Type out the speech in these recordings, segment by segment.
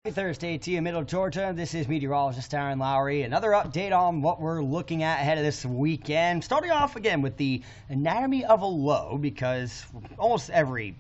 Happy Thursday to you, Middle Georgia. This is meteorologist Aaron Lowry. Another update on what we're looking at ahead of this weekend. Starting off again with the anatomy of a low, because almost every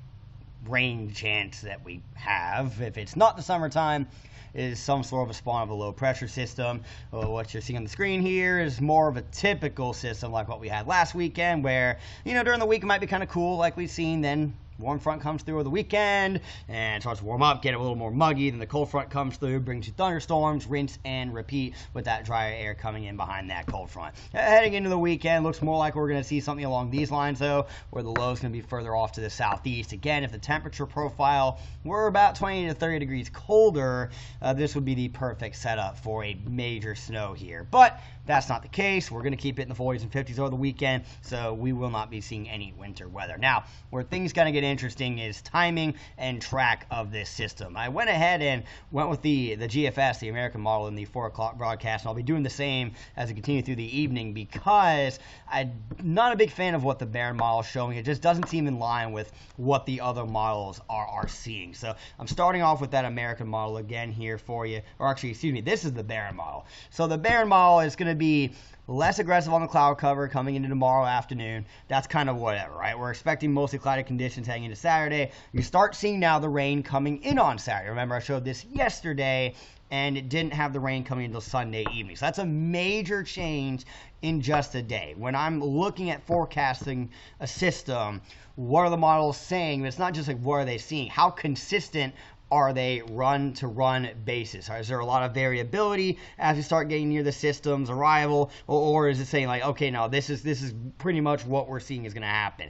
rain chance that we have, if it's not the summertime, is some sort of a spawn of a low pressure system. What you're seeing on the screen here is more of a typical system like what we had last weekend, where, during the week it might be kind of cool like we've seen, then warm front comes through over the weekend and starts to warm up, get a little more muggy. Then the cold front comes through, brings you thunderstorms, rinse and repeat with that drier air coming in behind that cold front. Heading into the weekend, looks more like we're going to see something along these lines, though, where the low is going to be further off to the southeast. Again, if the temperature profile were about 20 to 30 degrees colder, this would be the perfect setup for a major snow here. But that's not the case. We're going to keep it in the 40s and 50s over the weekend, so we will not be seeing any winter weather. Now, where things kind of get interesting is timing and track of this system. I went ahead and went with the GFS, the American model, in the 4 o'clock broadcast, and I'll be doing the same as we continue through the evening, because I'm not a big fan of what the Barron model is showing. It just doesn't seem in line with what the other models are seeing. So I'm starting off with that American model again here for you. Or actually, excuse me, this is the Barron model. So the Barron model is going to be less aggressive on the cloud cover coming into tomorrow afternoon. That's kind of whatever, right? We're expecting mostly cloudy conditions heading into Saturday. You start seeing now the rain coming in on Saturday. Remember, I showed this yesterday, and it didn't have the rain coming until Sunday evening. So that's a major change in just a day. When I'm looking at forecasting a system, what are the models saying? It's not just like what are they seeing? How consistent are they run-to-run basis? Is there a lot of variability as we start getting near the system's arrival, or is it saying like, okay, no, this is pretty much what we're seeing is going to happen?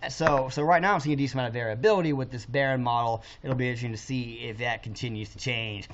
So right now I'm seeing a decent amount of variability with this Barron model. It'll be interesting to see if that continues to change.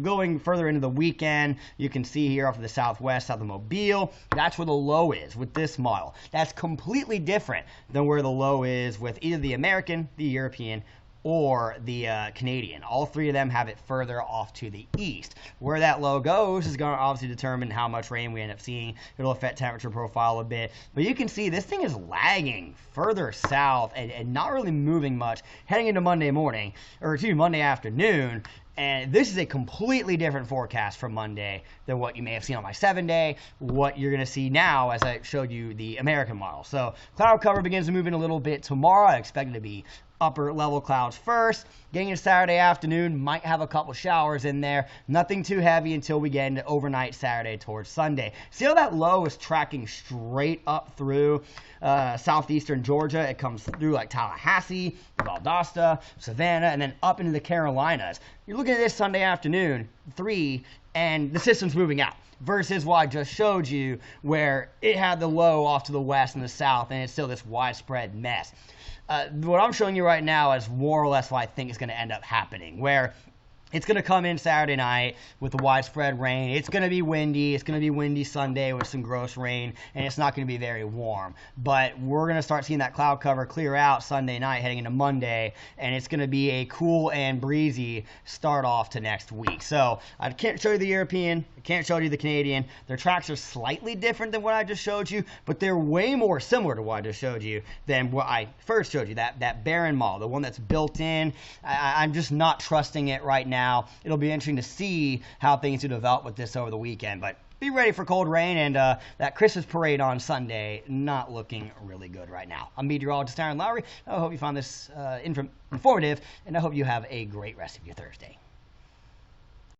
Going further into the weekend, you can see here off of the southwest, south of Mobile, that's where the low is with this model. That's completely different than where the low is with either the American, the European, or the Canadian. All three of them have it further off to the east. Where that low goes is going to obviously determine how much rain we end up seeing. It'll affect temperature profile a bit. But you can see this thing is lagging further south and not really moving much heading into Monday morning, or excuse me, Monday afternoon. And this is a completely different forecast from Monday than what you may have seen on my 7-day, what you're going to see now as I showed you the American model. So cloud cover begins to move in a little bit tomorrow. I expect it to be upper level clouds first. Getting into Saturday afternoon, might have a couple showers in there. Nothing too heavy until we get into overnight Saturday towards Sunday. See how that low is tracking straight up through southeastern Georgia? It comes through like Tallahassee, Valdosta, Savannah, and then up into the Carolinas. You're looking at this Sunday afternoon, 3, and the system's moving out. Versus what I just showed you, where it had the low off to the west and the south, and it's still this widespread mess. What I'm showing you right now is more or less what I think is going to end up happening, where it's going to come in Saturday night with the widespread rain. It's going to be windy. It's going to be windy Sunday with some gross rain, and it's not going to be very warm. But we're going to start seeing that cloud cover clear out Sunday night heading into Monday, and it's going to be a cool and breezy start off to next week. So I can't show you the European. I can't show you the Canadian. Their tracks are slightly different than what I just showed you, but they're way more similar to what I just showed you than what I first showed you, that Barron model, the one that's built in. I'm just not trusting it right now. It'll be interesting to see how things do develop with this over the weekend, but be ready for cold rain, and that Christmas parade on Sunday not looking really good right now. I'm meteorologist Aaron Lowry. I hope you found this informative, and I hope you have a great rest of your Thursday.